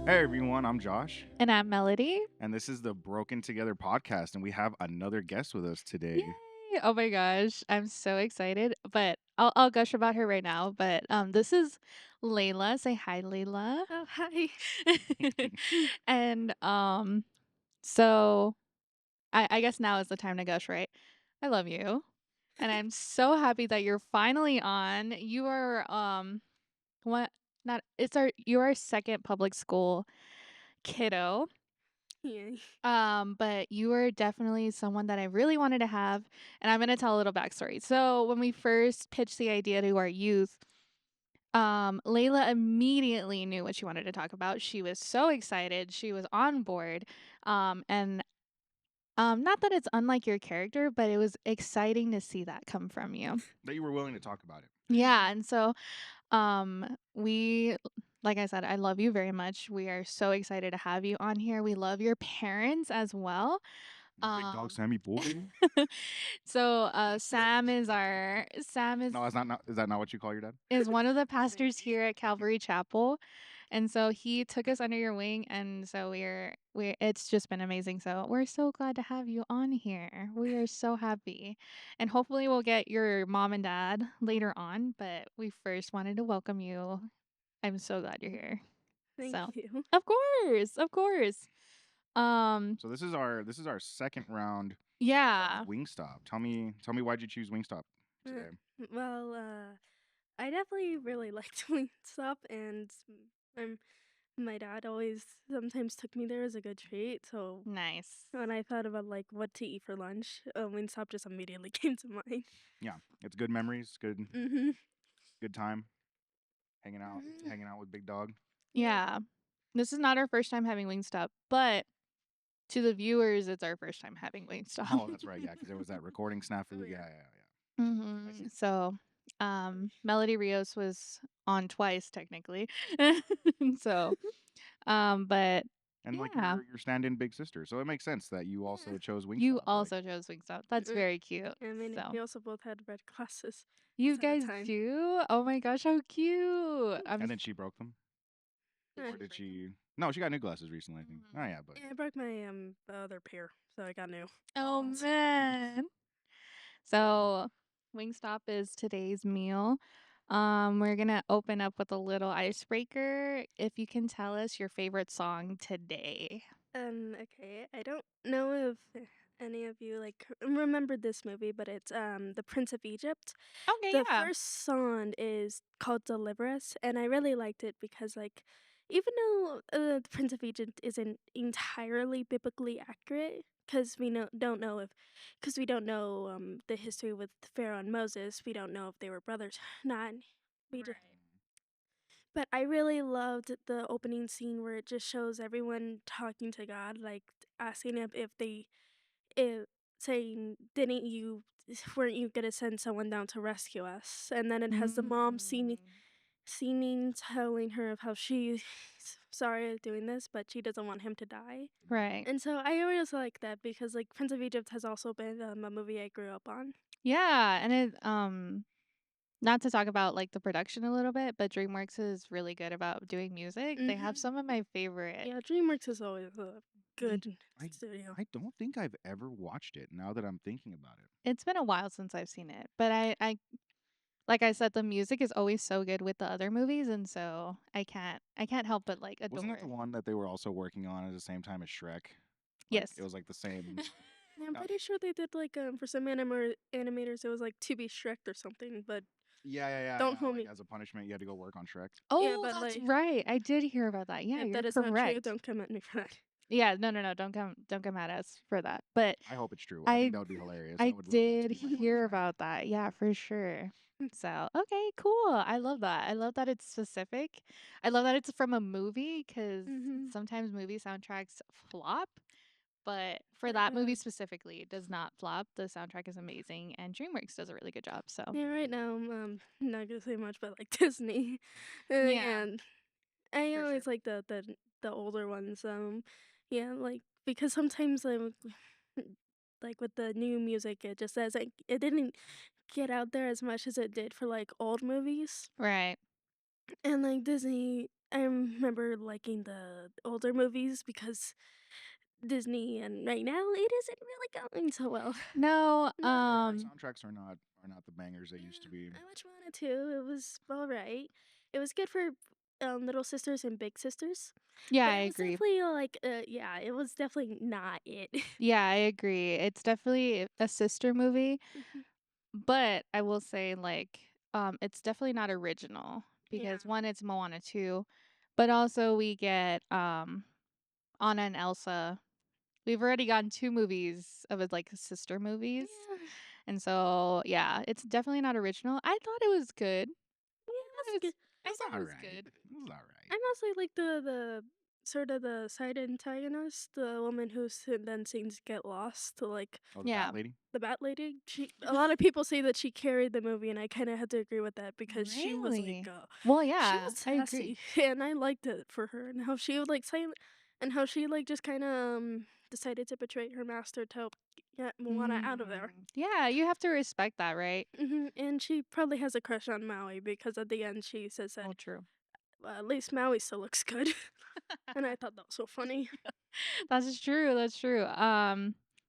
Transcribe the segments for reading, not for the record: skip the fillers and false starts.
Hey everyone, I'm Josh, And I'm Melody. and this is the Broken Together podcast, and we have another guest with us today. Yay! Oh my gosh, I'm so excited. But I'll gush about her right now. But this is Layla. Say hi, Layla. Oh, hi. And so I guess now is the time to gush, right? I love you. And I'm so happy that you're finally on. You are what not it's our you're our second public school kiddo. Yeah. But you were definitely someone that I really wanted to have, and I'm gonna tell a little backstory. So when we first pitched the idea to our youth, Layla immediately knew what she wanted to talk about. She was so excited. She was on board. And not that it's unlike your character, but it was exciting to see that come from you. That you were willing to talk about it. Yeah, and so we like I said, I love you very much. We are so excited to have you on here. We love your parents as well. Big dog Um, Sammy boy. so Sam No, that's not. Is that not what you call your dad? is one of the pastors here at Calvary Chapel, and so he took us under your wing, and so we're it's just been amazing. So we're so glad to have you on here. We are so happy, and hopefully we'll get your mom and dad later on. But we first wanted to welcome you. I'm so glad you're here. Thank So you. of course. Um, So this is our second round yeah. of Wingstop. Tell me why'd you choose Wingstop Uh, today? well, I definitely really liked Wingstop, and um, my dad always sometimes took me there as a good treat. So Nice. when I thought about like what to eat for lunch, Wingstop just immediately came to mind. Yeah, it's good memories, Mm-hmm. good time, hanging out with Big Dog. Yeah. Yeah. This is not our first time having Wingstop, but to the viewers, it's our first time having Wingstop. Oh, that's right. Yeah, because there was that recording snafu. Oh Yeah, yeah. yeah, yeah. I see. So, Melody Rios was on twice technically. So, but And like yeah, your stand-in big sister, so it makes sense that you Yeah. also chose you Wingstop. Like, also chose Wingstop. That's Uh, very cute. I mean, So, we also both had red glasses you most of the guys time. do? Oh my gosh, how cute. and then she broke them. Uh, Or did she? No, she got new glasses recently, I think. Oh Mhm. yeah, but yeah, I broke my other pair, so I got new. Oh ones. man. So, Wingstop is today's meal. We're gonna open up with a little icebreaker. If you can tell us your favorite song today. Okay. I don't know if any of you like remembered this movie, but it's The Prince of Egypt. Okay, The yeah. first song is called Deliver Us, and I really liked it because like even though The Prince of Egypt isn't entirely biblically accurate, because we don't know if because we don't know the history with Pharaoh and Moses, we don't know if they were brothers or not. We just Right. but I really loved the opening scene where it just shows everyone talking to God, like asking him if saying, "Didn't you, weren't you gonna send someone down to rescue us?" And then it has the mom Mm. seeming telling her of how she's sorry of doing this, but she doesn't want him to die. Right. And so I always like that because like Prince of Egypt has also been a movie I grew up on. Yeah, and it not to talk about like the production a little bit, but DreamWorks is really good about doing music. They have Hmm. some of my favorite. Yeah, DreamWorks is always a y- good I studio. I don't think I've ever watched it. Now that I'm thinking about it, It's been a while since I've seen it, but I like I said, the music is always so good with the other movies, and so I can't help but like wasn't that the adore. one that they were also working on at the same time as Shrek? Like it Yes. was like the same. Yeah, I'm Uh, pretty sure they did like for some animators it was like to be Shrek or something, but yeah. don't hold Like me. as a punishment, you had to go work on Shrek. Yeah, Oh, but that's like right. I did hear about that. Yeah, if you're that is not true, correct. don't come at me for that. Yeah, no. Don't come at us for that. But I hope it's true. I think I that would be hilarious. I I would love that to did be my hear punishment. about that. Yeah, for sure. So, okay, cool. I love that. I love that it's specific. I love that it's from a movie because Mm-hmm. sometimes movie soundtracks flop. But for that movie specifically, it does not flop. The soundtrack is amazing, and DreamWorks does a really good job. So, Yeah, right now I'm not gonna say much, but like Disney, yeah, and I for sure. always like the older ones. Yeah, like because sometimes like with the new music, it just says like it didn't get out there as much as it did for like old movies. Right. And like Disney, I remember liking the older movies because Disney and right now it isn't really going so well. No, No. Yeah, soundtracks are not the bangers they used to be. I watched Moana too. It was all right. It was good for little sisters and big sisters, yeah, but I it was agree. definitely like yeah, it was definitely not it. Yeah, I agree. It's definitely a sister movie, Mhm. but I will say like it's definitely not original Yeah. because one, it's Moana 2, but also we get Anna and Elsa. We've already gotten two movies of it, like sister movies. Yeah. And so, yeah, it's definitely not original. I thought it was good. Yeah, I thought that's good. I It's thought it all was right. good. It's all right. I mostly like the sort of the side antagonist, the woman who then seems to get lost to like Oh, the Yeah. Bat Lady. the Bat Lady. A lot of people say that she carried the movie, and I kind of had to agree with that because she was like, Really? Well, she yeah, was I agree. sassy, and I liked it for her, and how she would like say, and how she like just kind of decided to betray her master to get Moana out of there. Yeah, you have to respect that, right? And she probably has a crush on Maui because at the end she says that Oh, true. well, at least Maui still looks good, and I thought that was so funny. That's true. That's true.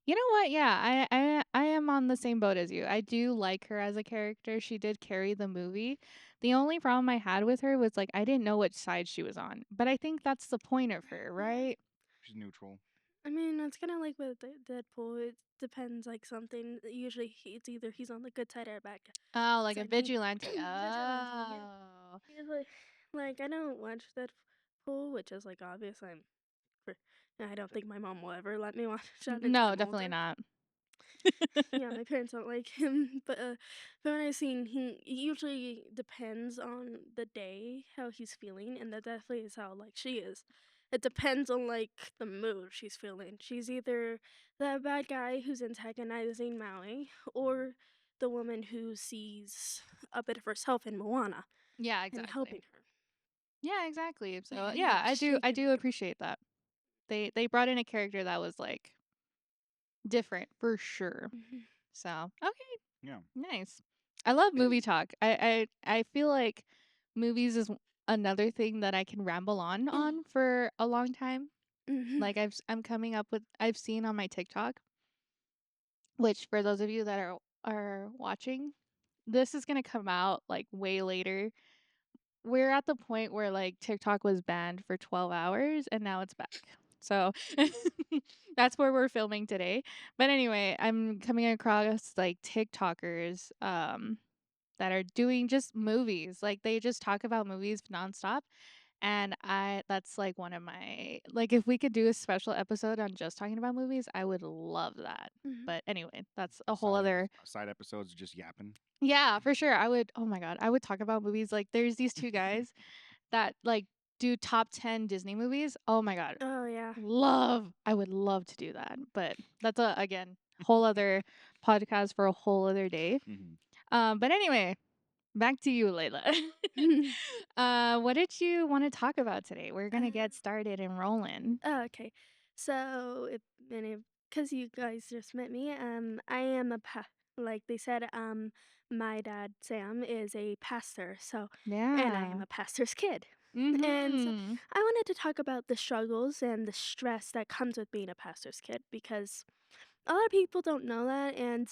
You know what? Yeah, I am on the same boat as you. I do like her as a character. She did carry the movie. The only problem I had with her was like I didn't know which side she was on. But I think that's the point of her, Yeah. right? She's neutral. I mean, it's kind of like with Deadpool. It depends, like something. Usually, it's either he's on the good side or bad Oh, like a side. And vigilante. vigilante, yeah. Oh. He's like I don't watch Deadpool, which is like obvious. For- I don't think my mom will ever let me watch that until No, I'm definitely older. not. Yeah, my parents don't like him, but when I've seen he it usually depends on the day how he's feeling, and that definitely is how like she is. It depends on like the mood she's feeling. She's either the bad guy who's antagonizing Maui, or the woman who sees a bit of herself in Moana Yeah, and exactly. helping her. Yeah, exactly. So, Yeah, yeah, she I can do make him. appreciate that. They brought in a character that was like different for sure. Mhm. So, okay, Yeah. nice. I love movie talk. I feel like movies is another thing that I can ramble on for a long time. Mhm. Like I'm coming up with I've seen on my TikTok, which for those of you that are watching, this is going to come out like way later. We're at the point where like TikTok was banned for 12 hours and now it's back. So that's where we're filming today. But anyway, I'm coming across like TikTokers that are doing just movies. Like they just talk about movies nonstop. And I that's like one of my like if we could do a special episode on just talking about movies, I would love that. Mhm. But anyway, that's a whole other Side episodes just yapping. yeah, for sure. I would oh my god, I would talk about movies. Like there's these two guys that like do top 10 Disney movies. Oh my god. Oh yeah. I would love to do that. But that's a again, whole other podcast for a whole other day. But anyway, back to you, Layla. What did you want to talk about today? We're gonna Uh, get started and rolling. Oh, okay. So, because you guys just met me, I am like they said, my dad Sam is a pastor, and I am Yeah. a pastor's kid, and so Mm-hmm. I wanted to talk about the struggles and the stress that comes with being a pastor's kid because a lot of people don't know that, and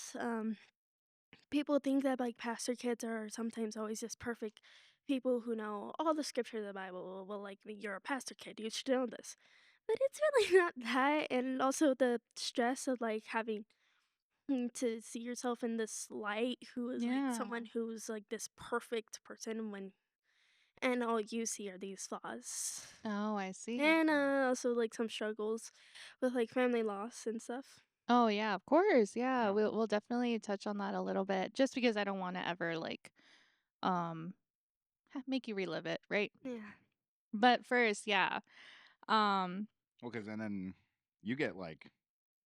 people think that like pastor kids are sometimes always just perfect people who know all the scripture of the Bible. Well, like you're a pastor kid, you should know this. But it's really not that, and also the stress of like having to see yourself in this light, who is like Yeah. someone who's like this perfect person and all you see are these flaws, Oh, I see. and also like some struggles with like family loss and stuff. Oh yeah, of course. Yeah, Yeah. we'll definitely touch on that a little bit, just because I don't want to ever like um make you relive it, right? Yeah. But first, yeah. Um, Well, because then you get like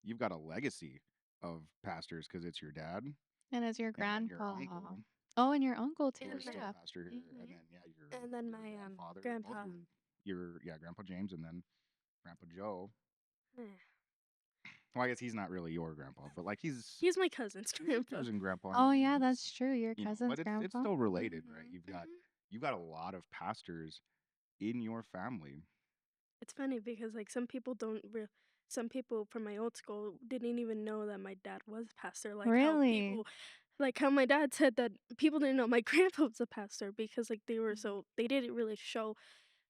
you've got a legacy of pastors because it's your dad and as your and then your grandpa. uncle Oh, and your uncle too. And who is still Yeah. a pastor here, and Mhm. then yeah, And then your my grandfather, both grandpa. your Grandpa James, and then Grandpa Joe. Yeah. Well, I guess he's not really your grandpa, but like He's my cousin's he's your grandpa. cousin grandpa. I Oh mean, yeah, it's that's true. Your cousin's but it's grandpa. still related, right? Mhm, You've got mhm. you've got a lot of pastors in your family. It's funny because like some people from my old school didn't even know that my dad was a pastor. Really? Like how my dad said that people didn't know my grandpa was a pastor because like Mhm. they didn't really show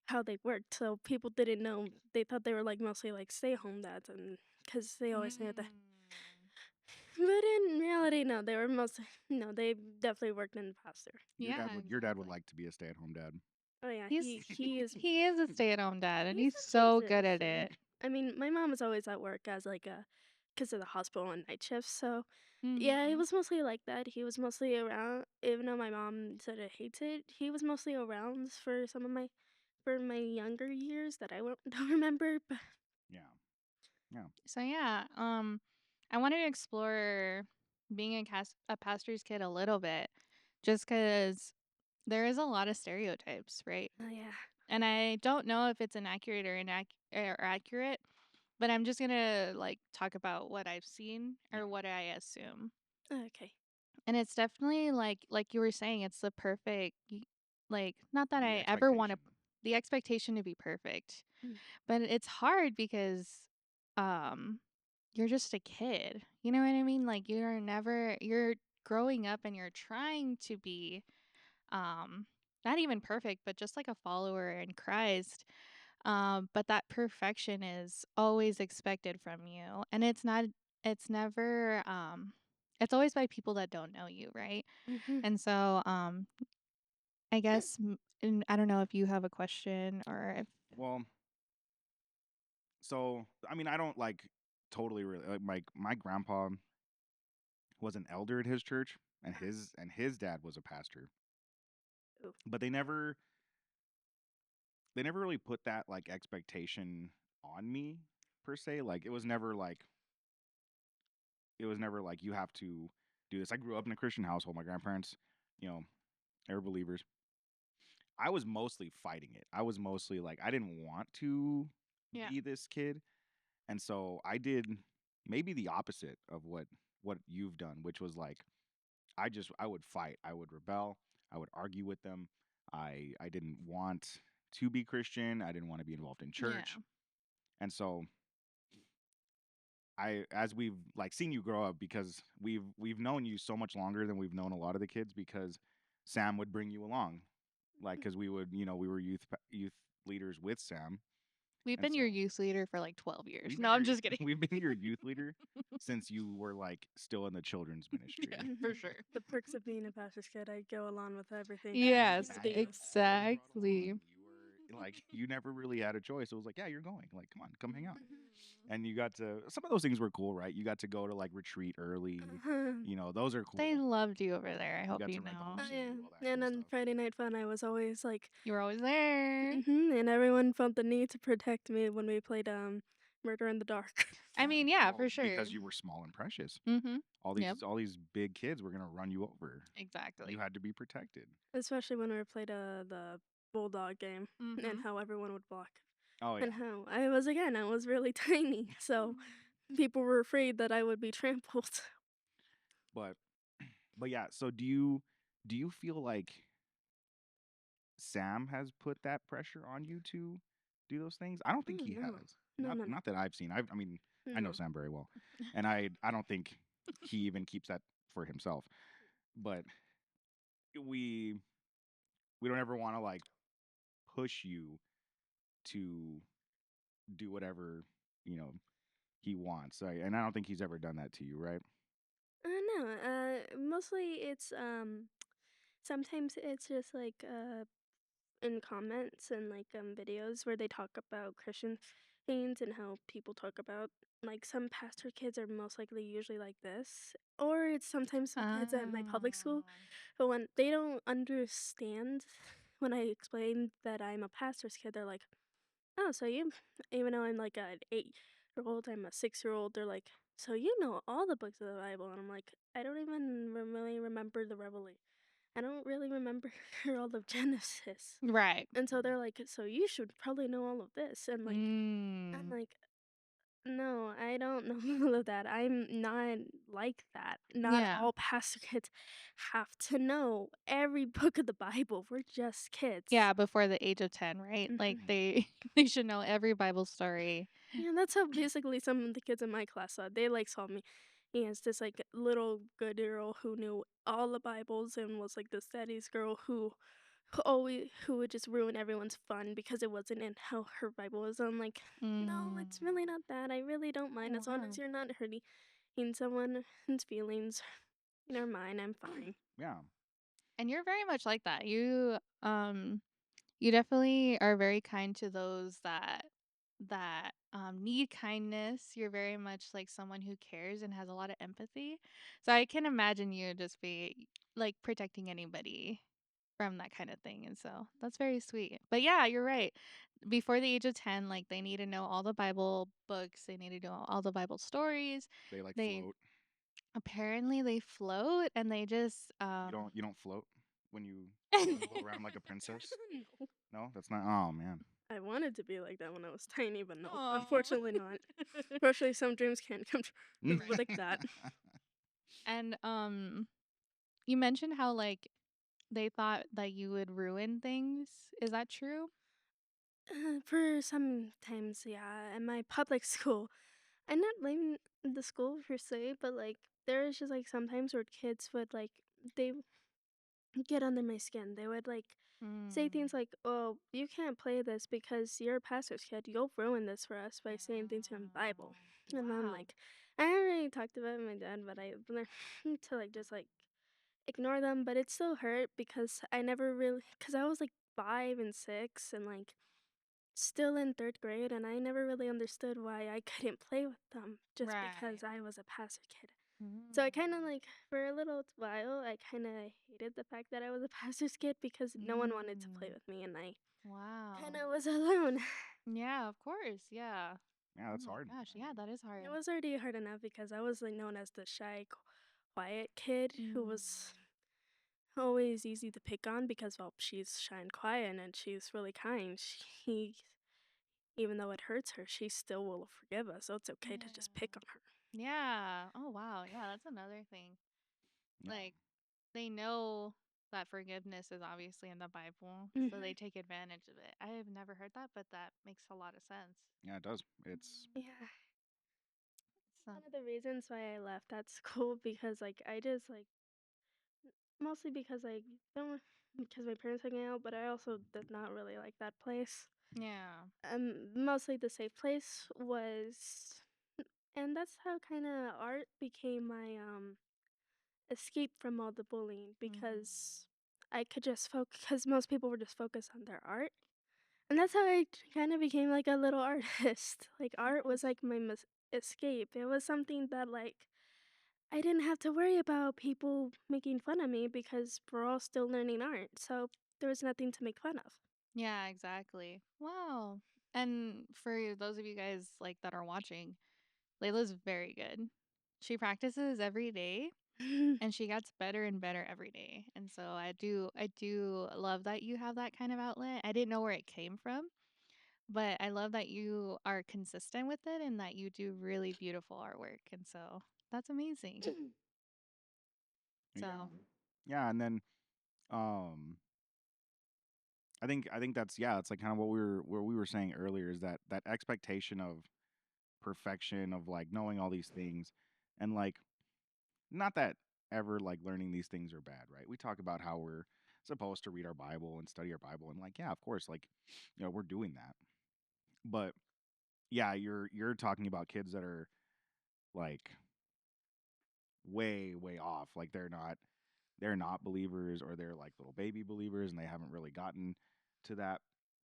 how they worked. So people didn't know. They thought they were like mostly like stay home dads and because they always said that. Mm. But in reality, no, they were mostly no, they definitely worked in the pastor. Yeah, Your dad would exactly. like to be a stay-at-home dad. Oh yeah, He's he he is a stay-at-home dad, and he he's so essentially good is. at it. I mean, my mom was always at work as like a because of the hospital and night shifts. So yeah, it Mhm. was mostly like that. He was mostly around, even though my mom said it hates it. He was mostly around for some of my younger years that I don't remember. But Yeah. Yeah. So yeah, I wanted to explore being a pastor's kid a little bit, just because there is a lot of stereotypes, right? oh yeah, And I don't know if it's inaccurate or accurate, but I'm just gonna like talk about what I've seen Yeah. or what I assume. okay. And it's definitely like you were saying, it's the perfect like not that The I ever want to expectation. the expectation to be perfect, Mm. but it's hard because um you're just a kid. You know what I mean? Like you're growing up and you're trying to be um not even perfect, but just like a follower in Christ. But that perfection is always expected from you. And it's never it's always by people that don't know you, right? Hmm. And so I guess and I don't know if you have a question or if Well, so I mean, I don't like totally really like my grandpa was an elder at his church, and his dad was a pastor, Ooh. but they never really put that like expectation on me per se. Like it was never like you have to do this. I grew up in a Christian household. My grandparents, you know, they were believers. I was mostly fighting it. I was mostly like I didn't want to yeah. be this kid, and so I did maybe the opposite of what you've done, which was like I would fight. I would rebel. I would argue with them. I didn't want to be Christian. I didn't want to be involved in Yeah. church. And so I as we've like seen you grow up because we've known you so much longer than we've known a lot of the kids because Sam would bring you along. Like cuz we would, we were youth leaders with Sam. We've And been your so youth leader for like 12 years. we've been No, I'm your just kidding. we've been your youth leader since you were like still in the children's Yeah, ministry. for Hmm. sure. The perks of being a pastor's kid, I go along with everything. Yes, It's Yeah, you ridiculous. were always brought exactly. along. You were like you never really had a choice. It was like, yeah, you're going. Like, come hang out. Mhm. And you got to some of those things were cool, right? You got to go to like retreat early. Uh-huh. Those are They cool. loved you over there. I You hope got you to rent the know. Oh horses and yeah, do all that and cool on stuff. Friday Night Fun, I was always like, You were always there. and everyone felt the need to protect me when we played Murder in the Dark. I Yeah. mean, yeah, Well, for sure. because you were small and precious. Mhm. Yep. All these big kids were gonna run you over. You Exactly. had to be protected. Especially when we played the bulldog game and Mhm. how everyone would block. Oh And yeah. how I was really tiny, so people were afraid that I would be trampled. But but yeah, so do you feel like Sam has put that pressure on you to do those things? I don't think Oh he no. has. No, no, no. Not that I've seen. I mean, I know No. Sam very well, and I don't think he even keeps that for himself. But we we don't ever want to like push you to do whatever you know he wants. And I don't think he's ever done that to you, right? No. Mostly it's sometimes it's just like in comments and like videos where they talk about Christian things and how people talk about like some pastor kids are most likely usually like this, or it's sometimes some kids at my public school, Oh. but when they don't understand when I explain that I'm a pastor's kid, they're like, oh, so you, even though I'm like an 8-year old, I'm a 6-year old, they're like, so you know all the books of the Bible. And I'm like, I don't even really remember the Revelation. I don't really remember all of Genesis. Right. And so they're like, so you should probably know all of this. And like, I'm Mm. like, No, I don't know all of that. I'm not like that. Not Yeah. all pastor kids have to know every book of the Bible. We're just kids. Yeah, before the age of 10, right? Like Hmm. they they should know every Bible story. Yeah, that's how basically some of the kids in my class are. They like saw me as this like little good girl who knew all the Bibles and was like the studies girl who would just ruin everyone's fun because it wasn't in how her Bible was. I'm like, no, Mm. it's really not that. I really don't mind Oh, as long as wow. you're not hurting someone's feelings. Never mind, I'm fine. Yeah. And you're very much like that. You definitely are very kind to those that need kindness. You're very much like someone who cares and has a lot of empathy. So I can imagine you just be like protecting anybody from that kind of thing. And so that's very sweet. But yeah, you're right. Before the age of 10, like they need to know all the Bible books, they need to know all the Bible stories. They like They float. apparently they float and they just You don't float when you float around like a princess. No. No, that's not. Oh man. I wanted to be like that when I was tiny, but no, Aw. unfortunately not. Unfortunately, some dreams can't come true like that. And you mentioned how like they thought that you would ruin things. Is that true? For sometimes, yeah, in my public school, I'm not blaming the school per se, but like there is just like sometimes where kids would like they get under my skin. They would like say Mm. things like, "Oh, you can't play this because you're a pastor's kid. You'll ruin this for us by saying things from the Bible." And I'm Wow. like, I already talked about it with my dad, but I learned to like just like ignore them. But it still hurt because I never really, because I was like 5 and 6 and like still in third grade, and I never really understood why I couldn't play with them just Right. because I was a pastor kid. So I kind of Mm. like for a little while I kind of hated the fact that I was a pastor's kid because no one wanted to play Mm. with me and I kind Wow. of was alone. Yeah, of course. Yeah. Yeah, Oh that's my hard. gosh. I Yeah, mean, that is It hard. was already hard enough because I was like known as the shy, quiet kid who Mm. was always easy to pick on because well she's shy and quiet and she's really kind. She even though it hurts her, she still will forgive us. So it's okay to just Yeah. pick on her. Yeah. Oh wow. Yeah, that's another thing. yeah. Like they know that forgiveness is obviously in the Bible, so they Hmm. take advantage of it. I have never heard that, but that makes a lot of sense. Yeah, it does. It's Yeah. So, One of the reasons why I left that school because like I just like mostly because I don't because my parents hung out, but I also did not really like that place. yeah. Mostly the safe place was, and that's how kind of art became my escape from all the bullying Mhm. because I could just focus because most people were just focused on their art, and that's how I kind of became like a little artist. Like art was Nice. like my escape. It was something that like I didn't have to worry about people making fun of me because we're all still learning art. So there was nothing to make fun of. Yeah, exactly. Wow. And for those of you guys like that are watching, Layla's very good. She practices every day and she gets better and better every day. And so I do love that you have that kind of outlet. I didn't know where it came from, but I love that you are consistent with it and that you do really beautiful artwork. And so that's amazing. yeah. So, Yeah, and then um I think that's yeah, it's like kind of what we were saying earlier is that expectation of perfection of like knowing all these things and like not that ever like learning these things are bad, right? We talk about how we're supposed to read our Bible and study our Bible and like yeah, of course, like we're doing that. But yeah, you're talking about kids that are like way off. Like they're not believers or they're like little baby believers and they haven't really gotten to that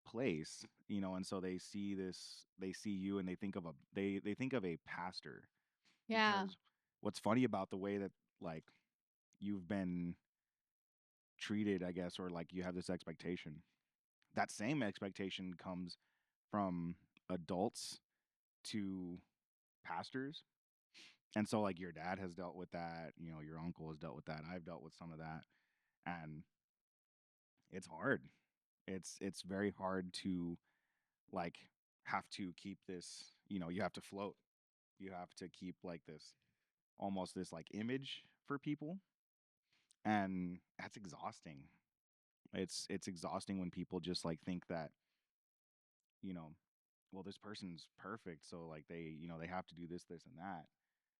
place, and so they see you and they think of a pastor yeah. because what's funny about the way that like you've been treated, I guess, or like you have this expectation. That same expectation comes from adults to pastors. And so like your dad has dealt with that, your uncle has dealt with that. I've dealt with some of that. And it's hard. It's very hard to like have to keep this, you have to float. You have to keep like this almost this like image for people, and that's exhausting. It's exhausting when people just like think that, you know, well, this person's perfect, so like they have to do this and that,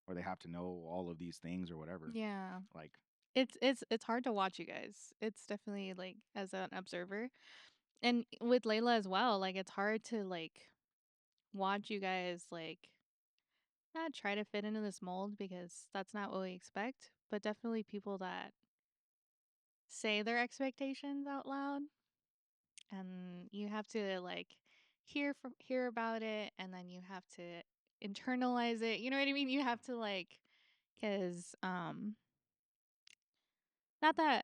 or they have to know all of these things or whatever. Yeah. Like, It's hard to watch you guys. It's definitely like as an observer. And with Layla as well, like it's hard to like watch you guys like not try to fit into this mold because that's not what we expect, but definitely people that say their expectations out loud and you have to like hear about it and then you have to internalize it. You know what I mean? You have to like cuz not that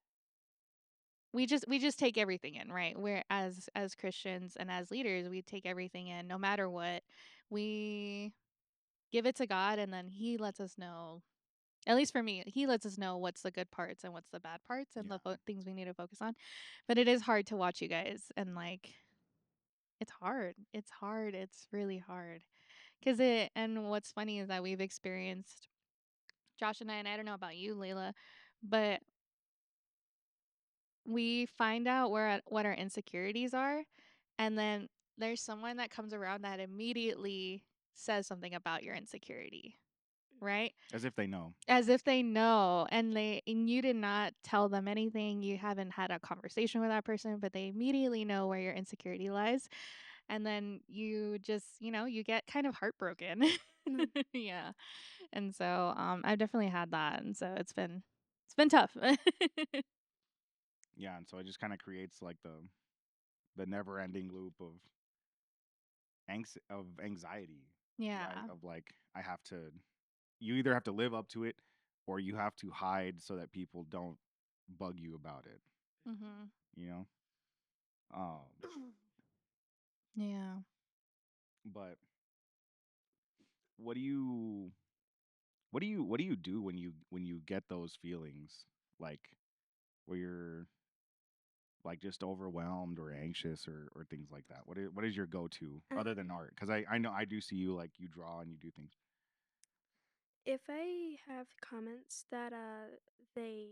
we just take everything in, right? We're as Christians and as leaders, we take everything in no matter what. We give it to God and then he lets us know. At least for me, he lets us know what's the good parts and what's the bad parts and yeah, the things we need to focus on. But it is hard to watch you guys and like it's hard. It's hard. It's really hard. Cuz it and what's funny is that we've experienced Josh and I don't know about you, Layla, but we find out what our insecurities are and then there's someone that comes around that immediately says something about your insecurity, right? as if they know. As if they know and you did not tell them anything. You haven't had a conversation with that person, but they immediately know where your insecurity lies. And then you just, you get kind of heartbroken. Mm. Yeah. And so I've definitely had that. And so it's been tough. Yeah, and so it just kind of creates like the never ending loop of anxiety, right? Yeah. Of like I have to, you either have to live up to it or you have to hide so that people don't bug you about it, Mhm. you know? Um, Yeah. but what do you what do you do when you get those feelings like where you're like just overwhelmed or anxious or things like that? What is your go-to Uh, other than art? Because I know I do see you like you draw and you do things. if I have comments that they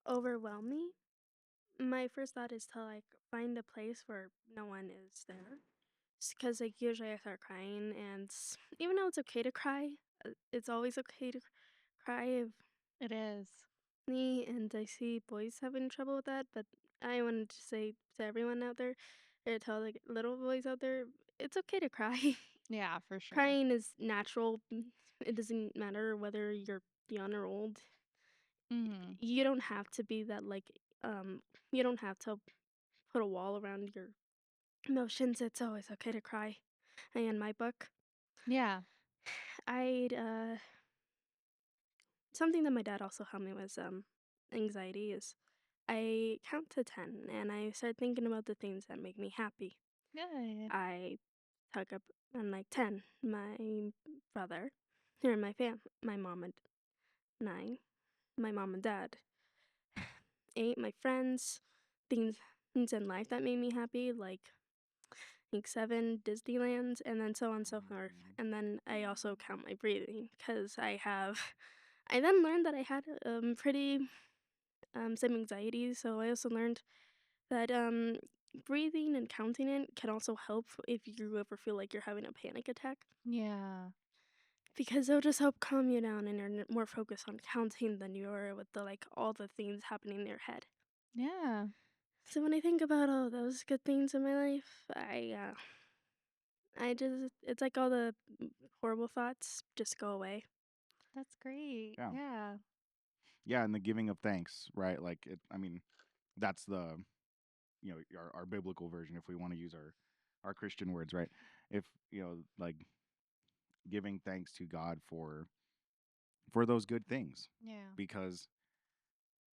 overwhelm me, my first thought is to like find a place where no one is there. Because like usually I start crying, and even though it's okay to cry, it's always okay to cry if It is. me and I see boys having trouble with that. But I wanted to say to everyone out there, or tell like little boys out there, it's okay to cry. Yeah, for sure. Crying is natural. It doesn't matter whether you're young or old. Mhm. You don't have to be that like you don't have to put a wall around your emotions. It's always okay to cry. In my book, Yeah. I'd something that my dad also helped me was anxiety is I count to 10 and I start thinking about the things that make me happy. Good. I talk up on like 10 my brother or my mom and I, my mom and dad. 8 my friends, things things in life that made me happy like 7 Disneylands, and then so on and so forth. Mhm. And then I also count my breathing because I then learned that I had pretty some anxiety. So I also learned that breathing and counting it can also help if you ever feel like you're having a panic attack, Yeah. because it'll just help calm you down and you're more focused on counting than you are with the like all the things happening in your head. Yeah. So when I think about all those good things in my life, I just it's like all the horrible thoughts just go away. That's great. Yeah, Yeah. yeah, and the giving of thanks, right? Like it. I mean, that's the our biblical version if we want to use our Christian words, right? If like giving thanks to God for those good things, Yeah. because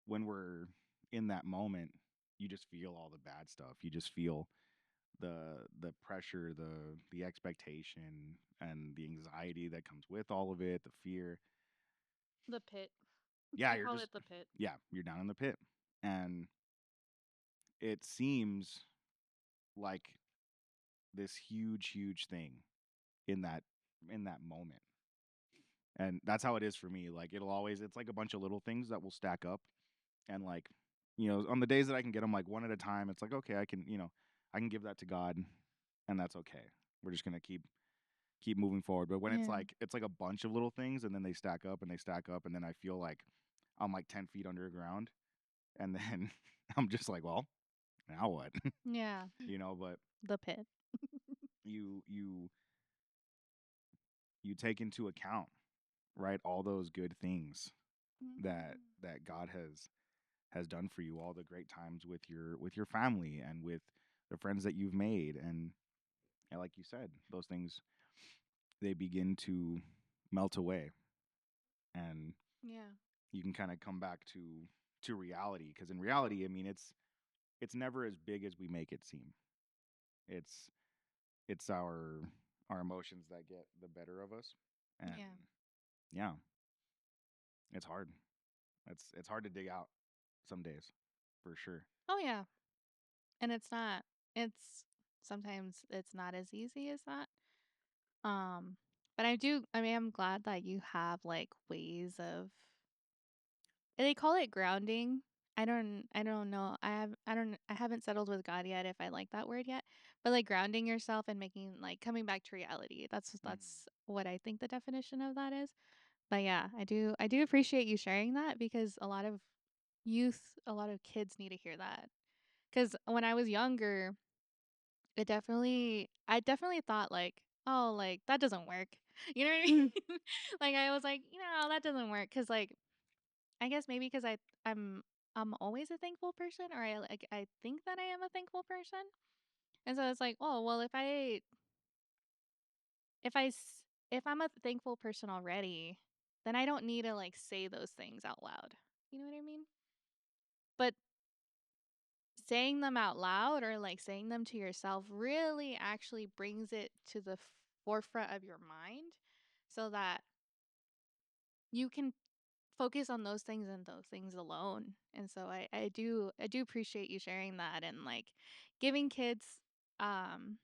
when we're in that moment, you just feel all the bad stuff. You just feel the pressure, the expectation, and the anxiety that comes with all of it, the fear. The pit. Yeah, I you're call just it the pit. yeah, you're down in the pit, and it seems like this huge thing in that in that moment. And that's how it is for me. Like it'll always it's like a bunch of little things that will stack up and like on the days that I can get them like one at a time, it's like okay, I can give that to God and that's okay. We're just going to keep moving forward. But when Yeah. it's like a bunch of little things and then they stack up and they stack up and then I feel like I'm like 10 feet underground and then I'm just like, well, now what? Yeah. But The pit. you you you take into account, right, all those good things that God has done for you, all the great times with your family and with the friends that you've made and like you said, those things they begin to melt away and Yeah. you can kind of come back to reality because in reality, I mean, it's never as big as we make it seem. It's it's our emotions that get the better of us, and Yeah. yeah, it's hard. It's hard to dig out some days, for sure. Oh yeah. And it's not. It's sometimes it's not as easy as that. Um, but I mean, I'm glad that you have like ways of they call it grounding. I don't know. I haven't settled with God yet if I like that word yet. But like grounding yourself and making like coming back to reality. Mm. That's what I think the definition of that is. But yeah, I do appreciate you sharing that because a lot of a lot of kids need to hear that. Cuz when I was younger, I definitely thought like, oh, like that doesn't work. You know what I mean? Like I was like, that doesn't work cuz like I guess maybe cuz I'm always a thankful person or I think that I am a thankful person. And so it's like, oh, well if I s- if I'm a thankful person already, then I don't need to like say those things out loud. You know what I mean? But saying them out loud or like saying them to yourself really actually brings it to the forefront of your mind so that you can focus on those things and those things alone. And so I do appreciate you sharing that and like giving kids um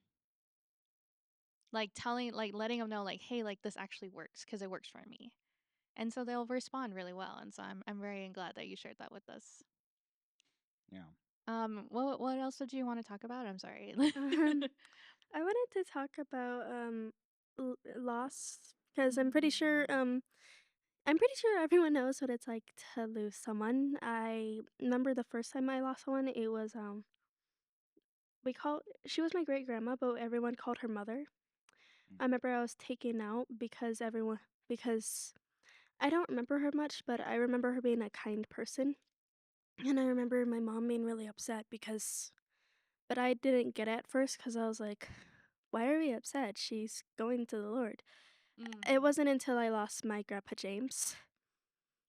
like telling like letting them know like hey like this actually works because it works for me. And so they'll respond really well. And so I'm very glad that you shared that with us. Yeah. What else did you want to talk about? I'm sorry. Um, I wanted to talk about loss because I'm pretty sure everyone knows what it's like to lose someone. I remember the first time I lost someone, it was she was my great grandma, but everyone called her mother. Mm. I remember I was taken out because I don't remember her much, but I remember her being a kind person. And I remember my mom being really upset but I didn't get it at first because I was like, why are we upset? She's going to the Lord. It Mm, wasn't until I lost my grandpa James.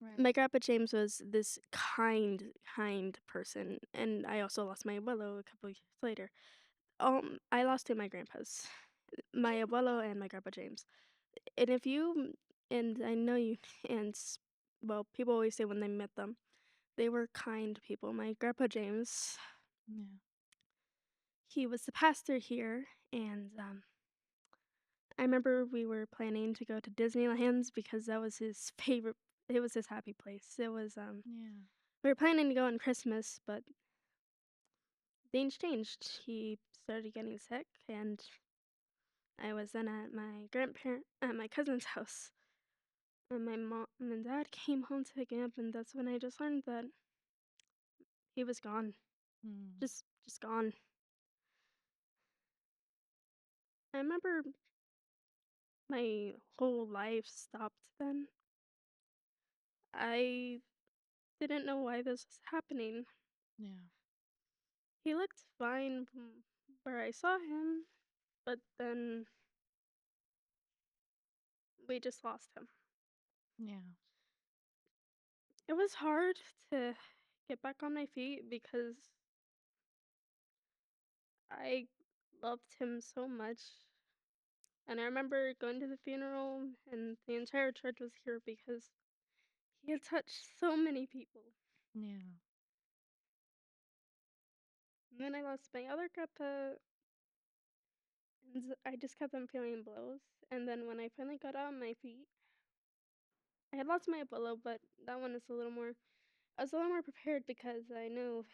right. My grandpa James was this kind person, and I also lost my abuelo a couple years later. I lost two of my grandpas, my abuelo and my grandpa James. And if you, and I know you, and well, people always say when they met them, they were kind people. My grandpa James, Yeah. he was the pastor here, and I remember we were planning to go to Disneyland's because that was his favorite. It was his happy place. Yeah. We were planning to go on Christmas, but things changed. He started getting sick, and I was then at my cousin's house, and my mom and dad came home to pick me up, and that's when I just learned that he was gone, Mm, just gone. I remember my whole life stopped then. I didn't know why this was happening. yeah. He looked fine from where I saw him, but then we just lost him. Yeah. It was hard to get back on my feet because I loved him so much. And I remember going to the funeral, and the entire church was here because he had touched so many people. Yeah. And then I lost my other grandpa, and I just kept on feeling blows. And then when I finally got on my feet, I had lost my Ebola, but that one is a little more. I was a little more prepared because I knew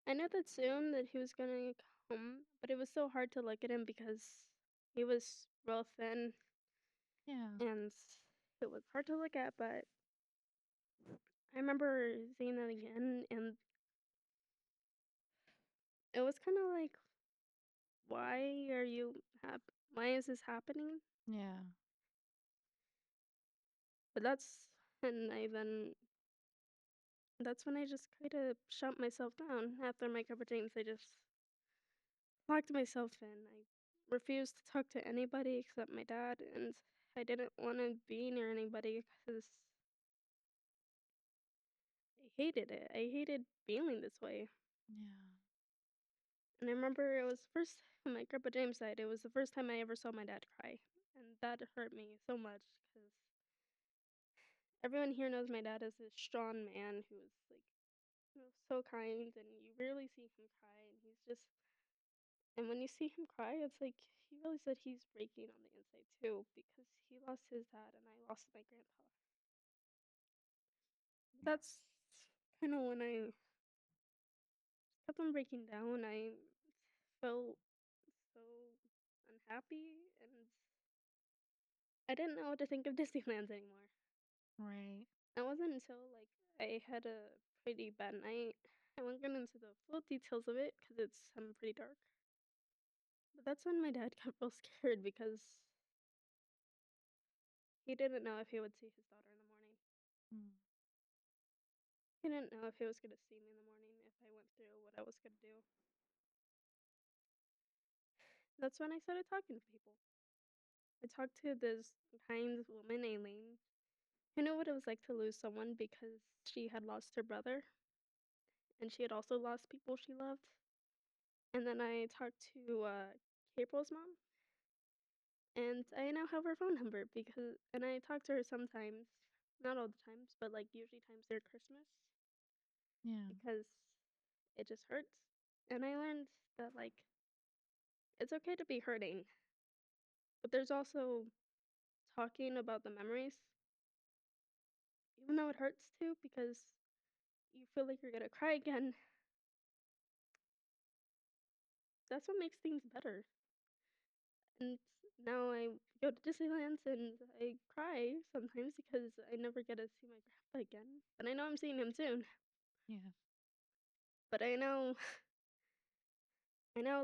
that soon that he was gonna come, but it was so hard to look at him because he was real thin Yeah. and it was hard to look at. But I remember seeing that again, and it was kind of like, why are you why is this happening? Yeah. But and I then that's when I just kind of shut myself down after my couple dreams. I just locked myself in. I refused to talk to anybody except my dad, and I didn't want to be near anybody because I hated it. I hated feeling this way. Yeah. And I remember it was the first when my grandpa James died. It was the first time I ever saw my dad cry, and that hurt me so much because everyone here knows my dad is this strong man who is like, so kind, and you rarely see him cry, and he's just. And when you see him cry, it's like he really said he's breaking on the inside too because he lost his dad and I lost my grandpa. Yeah. That's kind of when I kept on breaking down. I felt so unhappy and I didn't know what to think of Disneyland anymore. Right. That wasn't until like I had a pretty bad night. I won't get into the full details of it because it's pretty dark. But that's when my dad got real scared because he didn't know if he would see his daughter in the morning. Mm. He didn't know if he was going to see me in the morning if I went through what I was going to do. That's when I started talking to people. I talked to this kind woman, Aileen, who knew what it was like to lose someone because she had lost her brother and she had also lost people she loved. And then I talked to April's mom, and I now have her phone number and I talk to her sometimes, not all the times, but like usually times near Christmas Yeah. because it just hurts. And I learned that like it's okay to be hurting, but there's also talking about the memories, even though it hurts too, because you feel like you're gonna cry again. That's what makes things better. And now I go to Disneyland and I cry sometimes because I never get to see my grandpa again. But I know I'm seeing him soon. Yeah. But I know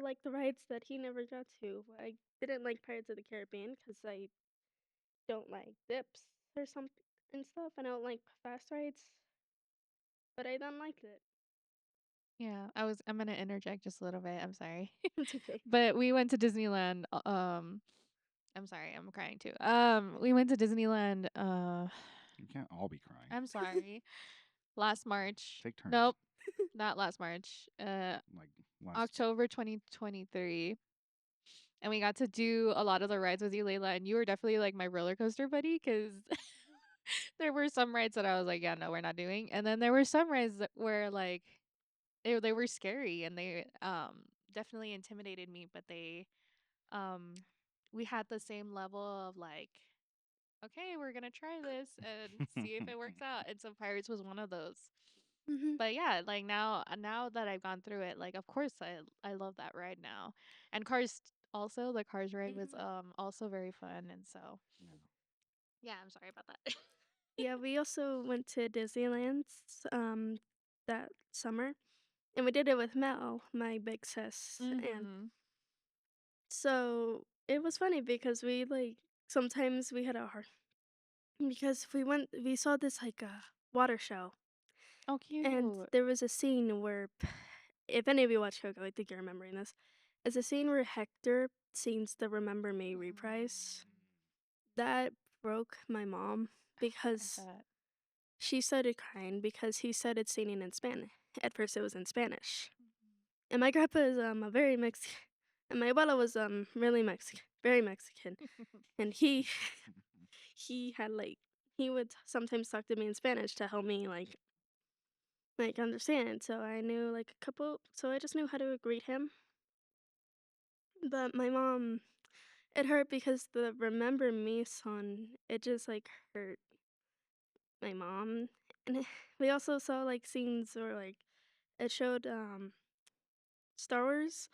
like the rides that he never got to. I didn't like Pirates of the Caribbean because I don't like dips or something and stuff. I don't like fast rides, but I don't like it. Yeah. I'm gonna interject just a little bit. I'm sorry. It's okay. But we went to Disneyland. I'm sorry, I'm crying too. We went to Disneyland. You can't all be crying. I'm sorry. Last March. Take turns. Nope, not last March. Like last. October 2023. And we got to do a lot of the rides with you, Layla, and you were definitely like my roller coaster buddy because there were some rides that I was like, yeah, no, we're not doing. And then there were some rides that were like they were scary and they definitely intimidated me, but they um we had the same level of like, okay, we're gonna try this and see if it works out. And so Pirates was one of those. Hmm. But yeah, like now that I've gone through it, like of course I love that ride now. And Cars also, the Cars ride was Hmm. also very fun, and so Yeah. yeah, I'm sorry about that. Yeah, we also went to Disneyland that summer, and we did it with Mel, my big sis, and Mhm. so it was funny because we like sometimes we had a hard because we saw this like water show, Oh, and cute. there was a scene where if any of you watch Coco, I think you're remembering this. It's a scene where Hector sings the "Remember Me" reprise. That broke my mom I because bet. she started crying because he started singing in Spanish. At first, it was in Spanish, and my grandpa is a very Mexican, and my abuela was really Mexican, very Mexican, and he had like he would sometimes talk to me in Spanish to help me like understand. So I knew like a couple, so I just knew how to greet him. But my mom, it hurt because the "Remember Me" song, it just, like, hurt my mom. And we also saw, like, scenes where, like, it showed, Star Wars,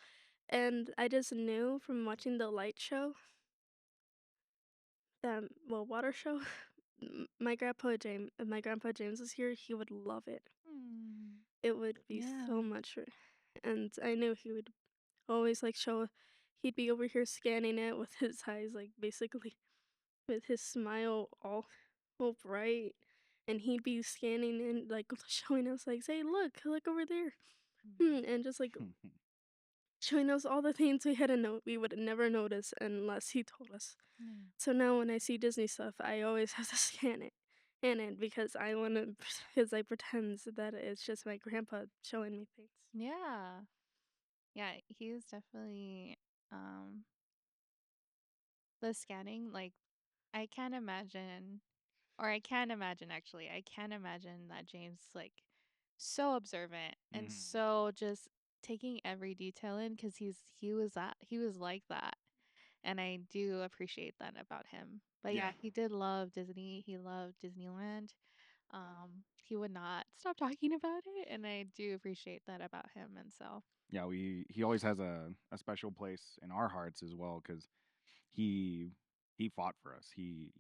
and I just knew from watching the light show that well, water show, if my grandpa James was here, he would love it. Hmm. It would be Yeah. so much and I knew he would always, like, he'd be over here scanning it with his eyes, like, basically with his smile all bright, and he'd be scanning and, like, showing us, like, "Say, look over there." And just, like, showing us all the things we would never notice unless he told us. Yeah. So now when I see Disney stuff, I always have to scan it because I wanna because I pretend that it's just my grandpa showing me things. Yeah. Yeah, he's definitely um the scanning, like I can't imagine or I can imagine actually. I can imagine that James like so observant and Mhm. so just taking every detail in cuz he was like that. And I do appreciate that about him. But Yeah. yeah, he did love Disney. He loved Disneyland. He would not stop talking about it, and I do appreciate that about him. And so, Yeah, he always has a special place in our hearts as well because he he fought for us. He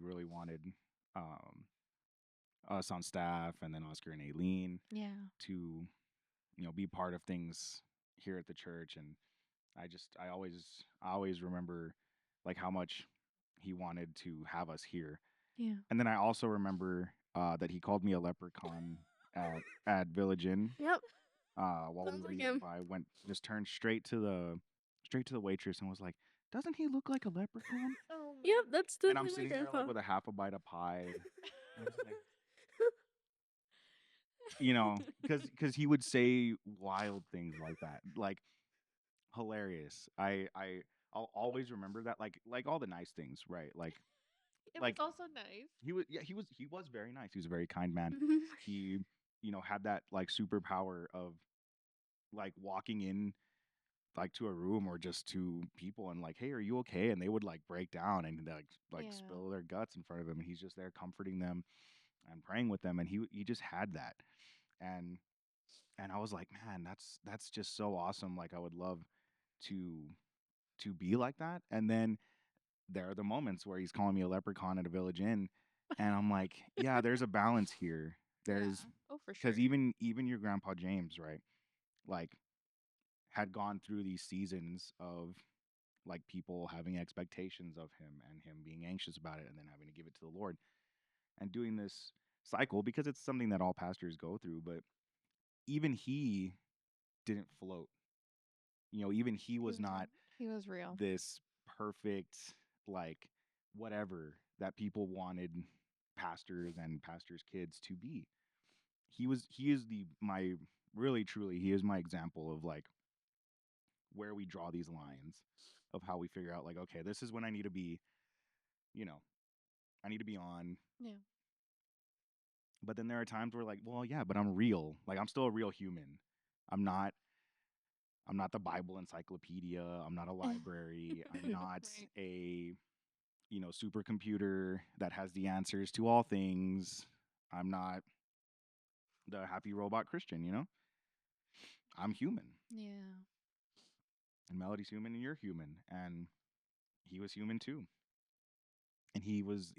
really wanted um, us on staff and then Oscar and Aileen yeah, to be part of things here at the church. And I always remember like how much he wanted to have us here. yeah. And then I also remember that he called me a leprechaun at Village Inn Yep, while we sounds were like eating him. pie. Went just turned straight to the waitress and was like, "Doesn't he look like a leprechaun?" Oh Yep, man. that's And I'm definitely my sitting there like grandpa. with a half a bite of pie. I was like, because he would say wild things like that, like hilarious. I'll always remember that, like all the nice things, right? It was Like also nice. he was very nice. He was a very kind man. He had that like superpower of like walking in like to a room or just to people and like, hey, are you okay? And they would like break down and like Yeah. spill their guts in front of him, and he's just there comforting them and praying with them, and he just had that. And and I was like, man, that's just so awesome. Like I would love to be like that. And then there are the moments where he's calling me a leprechaun at a Village Inn, and I'm like, yeah, there's a balance here. Yeah. There's Oh, for because sure. even your grandpa James, right? Like had gone through these seasons of like people having expectations of him and him being anxious about it and then having to give it to the Lord and doing this cycle because it's something that all pastors go through. But even he didn't float. Even he He was was not he was real. this perfect, like, whatever that people wanted pastors and pastors' kids to be. He is my really truly he is my example of like where we draw these lines of how we figure out like, okay, this is when I need to be, you know, I need to be on. Yeah. But then there are times where like, well, yeah, but I'm real. Like I'm still a real human. I'm not I'm not the Bible encyclopedia. I'm not a library. I'm not Right. a supercomputer that has the answers to all things. I'm not the happy robot Christian. I'm human. Yeah. And Melody's human and you're human. And he was human too. And he was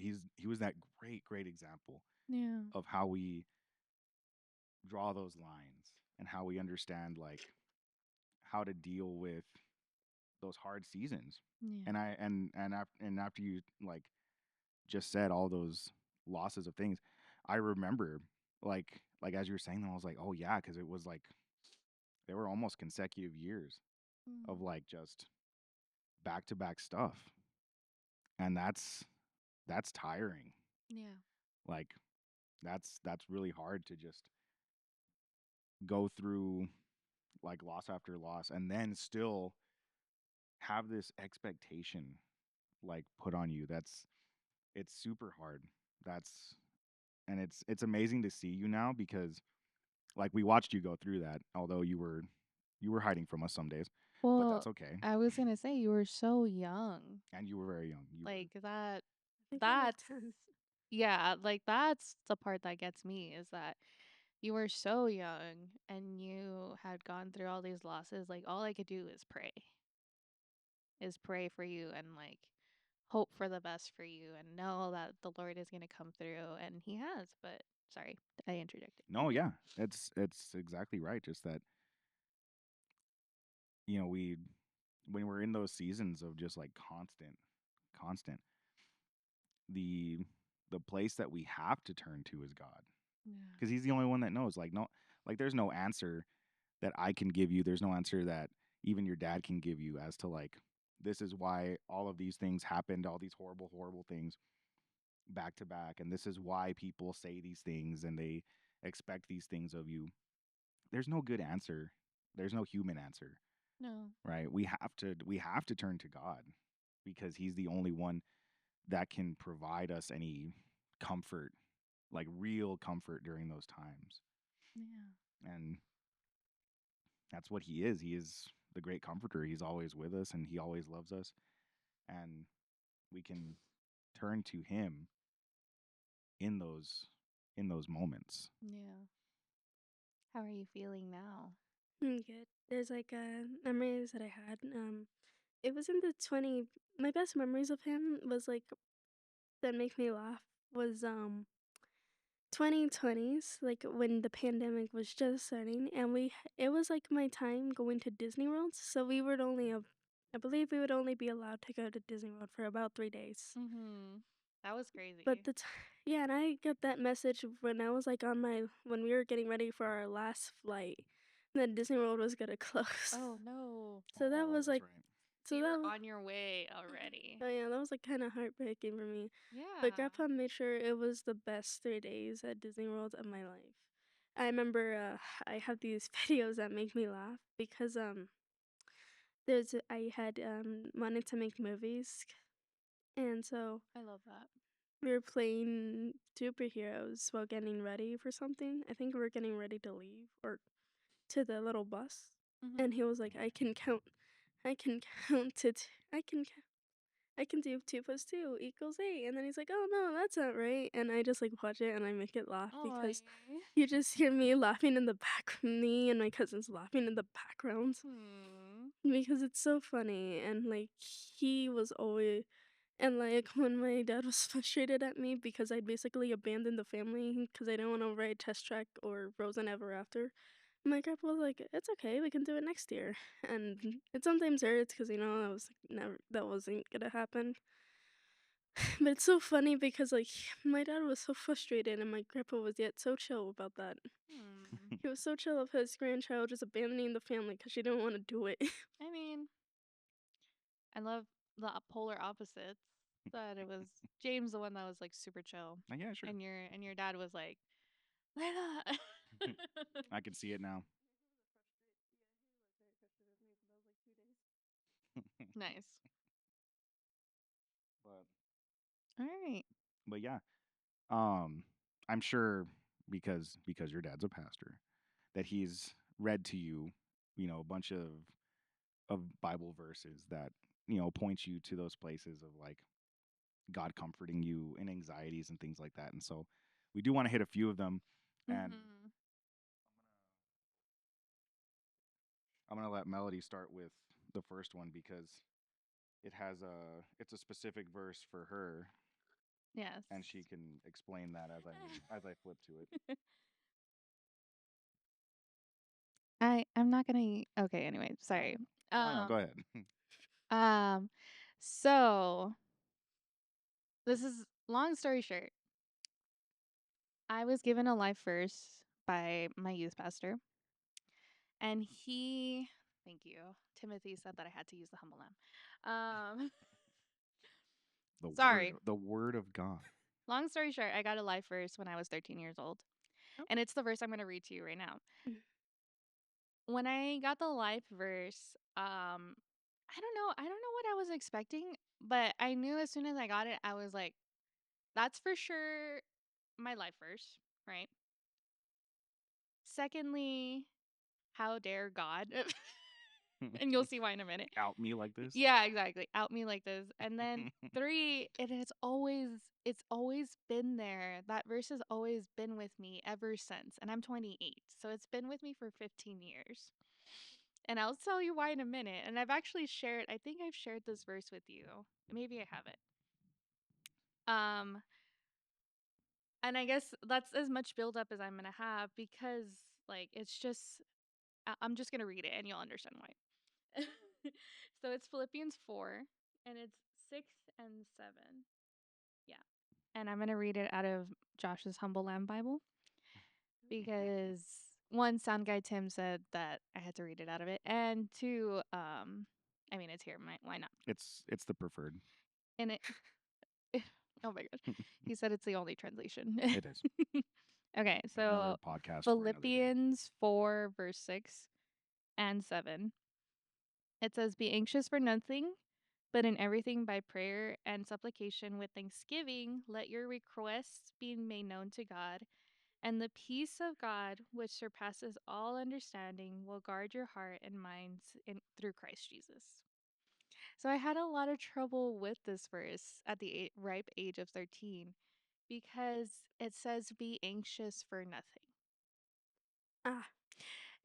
that great example Yeah. of how we draw those lines and how we understand like how to deal with those hard seasons. Yeah. And after you like just said all those losses of things, I remember like as you were saying them, I was like, oh yeah, because it was like they were almost consecutive years of Mm. like just back to back stuff, and that's tiring. Yeah. Like that's really hard to just go through like loss after loss and then still have this expectation like put on you. It's super hard. That's and it's amazing to see you now because like we watched you go through that, although you were hiding from us some days. but Well, that's okay. I was gonna say you were so young. And you were very young. You were. Like that. I think I was That's 10. yeah. Like that's the part that gets me is that you were so young and you had gone through all these losses. Like all I could do is pray for you and like hope for the best for you and know that the Lord is gonna come through, and He has. But sorry, I interjected. No, yeah, it's exactly right. Just that we when we're in those seasons of just like constant, the the place that we have to turn to is God, Yeah. because He's the only one that knows. Like no, like there's no answer that I can give you. There's no answer that even your dad can give you as to like this is why all of these things happened, all these horrible things back to back, and this is why people say these things and they expect these things of you. There's no good answer. There's no human answer, No. right? We have to turn to God because He's the only one that can provide us any comfort, like real comfort during those times. Yeah. And that's what He is. He is the great comforter. He's always with us and He always loves us. And we can turn to Him in those moments. Yeah. How are you feeling now? Good. There's like memories that I had. It was in the 20. My best memories of him was like that make me laugh was 2020s, like when the pandemic was just starting, and it was like my time going to Disney World. So I believe we would only be allowed to go to Disney World for about 3 days. Mm-hmm. That was crazy. But yeah, and I got that message when I was like when we were getting ready for our last flight, that Disney World was gonna close. Oh no. So that was That's like, right. so You that were was, on your way already. oh yeah, that was like kind of heartbreaking for me. Yeah. But Grandpa made sure it was the best 3 days at Disney World of my life. I remember I have these videos that make me laugh because I had wanted to make movies, and so I love that. we were playing superheroes while getting ready for something. I think we were getting ready to leave or to the little bus, Mm-hmm. and he was like, I can count to, I can I can do 2 + 2 = 8. And then he's like, oh no, that's not right. And I just like watch it and I make it laugh because you just hear me laughing in the back, me and my cousins laughing in the background because it's so funny. And like, he was always, and like when my dad was frustrated at me because I basically abandoned the family because I didn't want to ride Test Track or Frozen Ever After. My grandpa was like, "It's okay, we can do it next year," and it sometimes hurts because that was like, never that wasn't gonna happen. But it's so funny because like my dad was so frustrated and my grandpa was yet so chill about that. He was so chill of his grandchild just abandoning the family because she didn't want to do it. I mean, I love the polar opposites. That it was James the one that was like super chill, Yeah, sure. and your dad was like, Layla. I can see it now. Nice. But All right. but yeah, I'm sure because your dad's a pastor that he's read to you, a bunch of Bible verses that point you to those places of like God comforting you in anxieties and things like that. And so we do want to hit a few of them, and Mm-hmm. I'm gonna let Melody start with the first one because it's a specific verse for her, Yes. and she can explain that as I flip to it. I'm not gonna. Okay. Anyway, sorry. No, go ahead. Um. So this is long story short. I was given a life verse by my youth pastor, and he. Thank you. Timothy said that I had to use the humble lamb. Sorry. The word of God. Long story short, I got a life verse when I was 13 years old. Oh. And it's the verse I'm going to read to you right now. Mm. When I got the life verse, I don't know what I was expecting, but I knew as soon as I got it, I was like, that's for sure my life verse, right? Secondly, how dare God? And you'll see why in a minute. Out me like this. Yeah, exactly. Out me like this. And then 3, it's always been there. That verse has always been with me ever since. And I'm 28. So it's been with me for 15 years. And I'll tell you why in a minute. And I think I've shared this verse with you. Maybe I haven't. And I guess that's as much build up as I'm going to have because like it's just I'm just going to read it and you'll understand why. So it's Philippians 4 and it's 6 and 7. Yeah. And I'm going to read it out of Josh's Humble Lamb Bible because one, sound guy Tim said that I had to read it out of it, and two, I mean it's here, why not? It's the preferred. And it oh my gosh. He said it's the only translation. It is. Okay, so Another podcast for another day. Philippians 4 verse 6 and 7. It says, "Be anxious for nothing, but in everything by prayer and supplication with thanksgiving, let your requests be made known to God, and the peace of God, which surpasses all understanding, will guard your heart and minds through Christ Jesus." So I had a lot of trouble with this verse at the ripe age of 13 because it says, "Be anxious for nothing." Ah,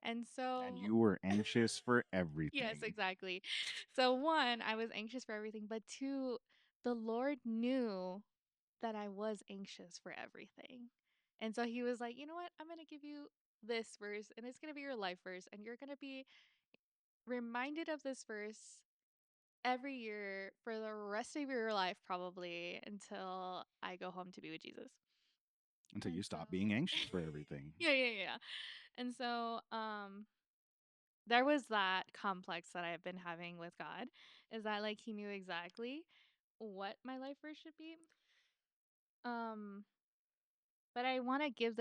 And so And you were anxious for everything. yes, exactly. So one, I was anxious for everything, but two, the Lord knew that I was anxious for everything. And so he was like, "You know what? I'm going to give you this verse and it's going to be your life verse and you're going to be reminded of this verse every year for the rest of your life probably until I go home to be with Jesus." Until And you stop being anxious for everything. yeah. And so there was that complex that I've been having with God, is that like he knew exactly what my life verse should be. But I want to give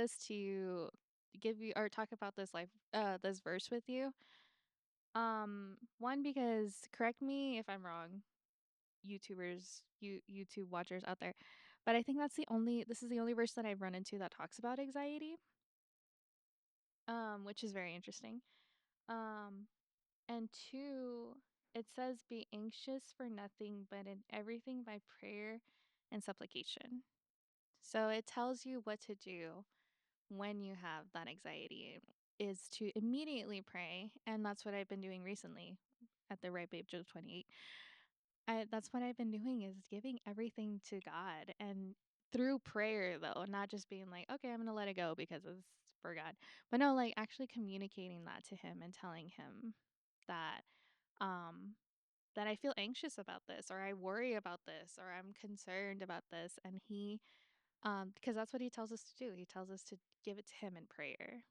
you or talk about this verse with you. One, because correct me if I'm wrong, YouTube watchers out there, but I think this is the only verse that I've run into that talks about anxiety. Which is very interesting. Um, and two, it says, "Be anxious for nothing, but in everything by prayer and supplication." So it tells you what to do when you have that anxiety is to immediately pray. And that's what I've been doing recently at the ripe age of 28. That's what I've been doing is giving everything to God and through prayer though, not just being like, okay, I'm going to let it go because it's for God. But no, like actually communicating that to him and telling him that um that I feel anxious about this or I worry about this or I'm concerned about this, and he because that's what he tells us to do. He tells us to give it to him in prayer.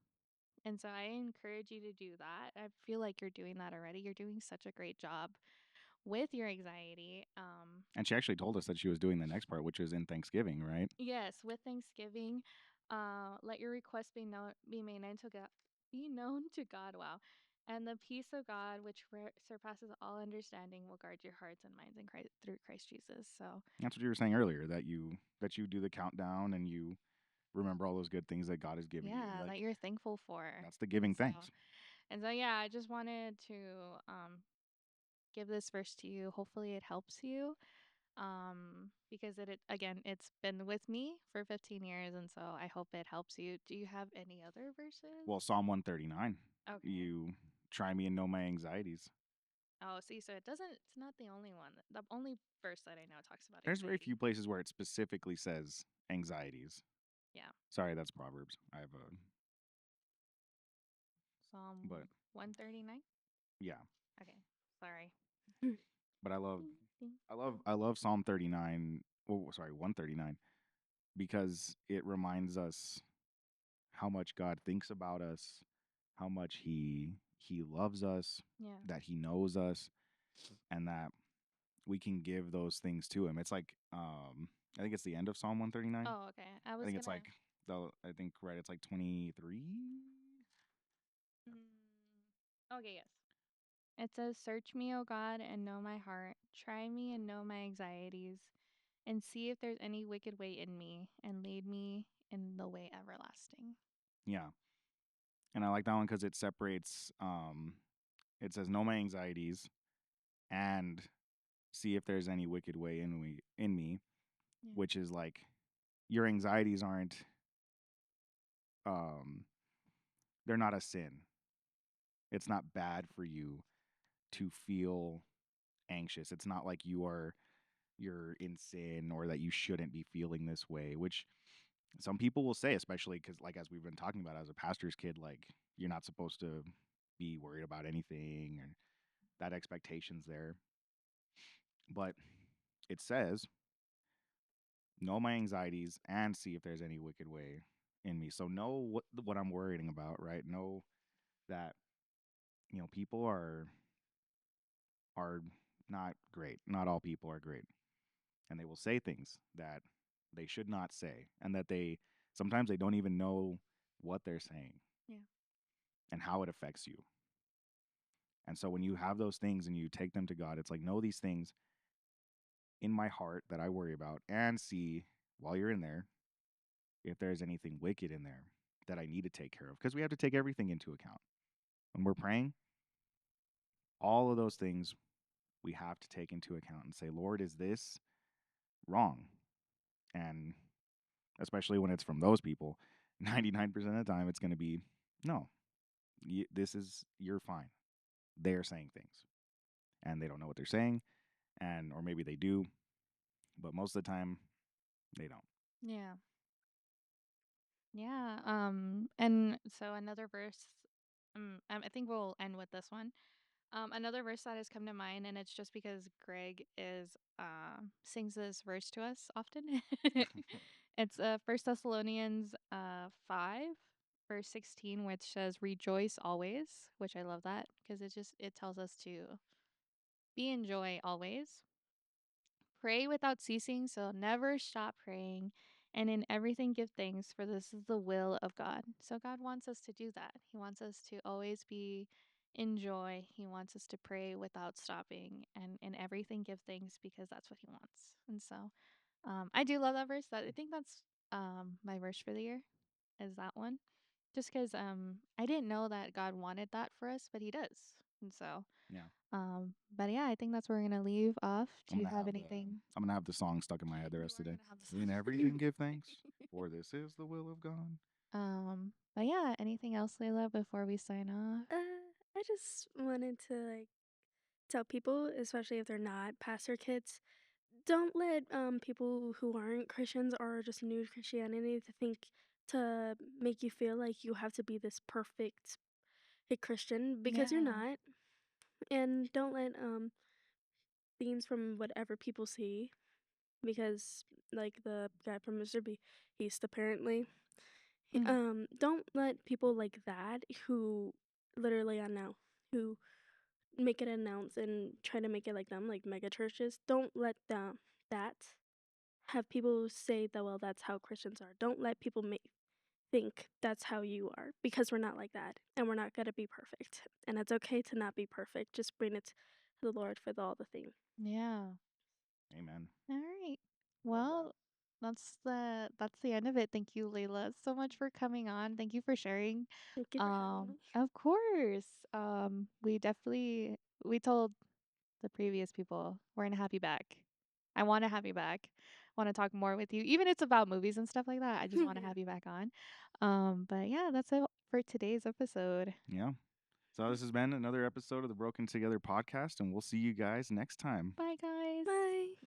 And so I encourage you to do that. I feel like you're doing that already. You're doing such a great job with your anxiety. And she actually told us that she was doing the next part, which is in Thanksgiving, right? Yes, with Thanksgiving, let your requests be made known to God. Be known to God. Wow. And the peace of God, which surpasses all understanding, will guard your hearts and minds in Christ, through Christ Jesus. So That's what you were saying earlier, that you do the countdown and you remember all those good things that God has given you. yeah, Like, that you're thankful for. that's the giving So, thanks. and so yeah, I just wanted to give this verse to you. Hopefully, it helps you. Because again, it's been with me for 15 years, and so I hope it helps you. Do you have any other verses? Well, Psalm 139. Okay. You try me and know my anxieties. Oh, see, so it's not the only one. The only verse that I know talks about There's very anxiety. few places where it specifically says anxieties. Yeah. Sorry, that's Proverbs. I have a Psalm but 139. yeah. Okay. Sorry. But I love Ding, ding. I love Psalm 39. Oh, sorry, 139 because it reminds us how much God thinks about us, how much he loves us, Yeah. that he knows us, and that we can give those things to him. It's like I think it's the end of Psalm 139. Oh, okay. I I was think gonna. it's like I think right it's like 23. Okay. Yes. It says, "Search me, O God, and know my heart. Try me and know my anxieties, and see if there's any wicked way in me, and lead me in the way everlasting." Yeah. And I like that one cuz it separates it says, "Know my anxieties and see if there's any wicked way in me," Yeah. which is like your anxieties aren't um they're not a sin. It's not bad for you to feel anxious. It's not like you're in sin or that you shouldn't be feeling this way, which some people will say, especially because, like, as we've been talking about, as a pastor's kid, like, you're not supposed to be worried about anything, and that expectation's there. But it says, know my anxieties and see if there's any wicked way in me. So know what I'm worrying about, right? Know that people are not great. Not all people are great, and they will say things that they should not say, and that they sometimes they don't even know what they're saying Yeah. and how it affects you. And so when you have those things and you take them to God, it's like, know these things in my heart that I worry about, and see while you're in there if there's anything wicked in there that I need to take care of. Because we have to take everything into account. When we're praying, all of those things we have to take into account and say, Lord, is this wrong? And especially when it's from those people, 99% of the time it's going to be, no, you're fine. They're saying things and they don't know what they're saying, or maybe they do, but most of the time they don't. Yeah. Yeah. And so another verse, I think we'll end with this one. Another verse that has come to mind, and it's just because Greg sings this verse to us often. It's 1 Thessalonians 5 verse 16, which says rejoice always, which I love that because it tells us to be in joy always. Pray without ceasing, so never stop praying. And in everything give thanks, for this is the will of God. So God wants us to do that. He wants us to always be in joy. He wants us to pray without stopping. And in everything give thanks because that's what he wants. And so I do love that verse. I think that's my verse for the year is that one. Just because I didn't know that God wanted that for us, but he does. And so Yeah. but yeah, I think that's where we're gonna leave off. Do I'm you gonna have have anything? I'm gonna have the song stuck in my head the You rest are of the day. gonna have the In song. everything give thanks, for this is the will of God. But yeah, anything else, Layla, before we sign off? I just wanted to like tell people, especially if they're not pastor kids, don't let people who aren't Christians or just new to Christianity to make you feel like you have to be this perfect Christian because you're Yeah. not. And don't let themes from whatever people see, because like the guy from Mr. Beast apparently, Mm. don't let people like that who literally who make it announce and try to make it like them, like mega churches. Don't let that have people say that, well, that's how Christians are. Don't let people think that's how you are, because we're not like that and we're not going to be perfect. And it's okay to not be perfect. Just bring it to the Lord for all the things. Yeah. Amen. All right. Love Well, that's the end of it. Thank you, Layla, so much for coming on. Thank you for sharing. Thank you for having me. Of course. We told the previous people we're gonna have you back. I want to have you back. Want to talk more with you, even if it's about movies and stuff like that. I just want to Yeah. have you back on. But yeah, that's it for today's episode. Yeah. So this has been another episode of the Broken Together podcast, and we'll see you guys next time. Bye, guys. Bye.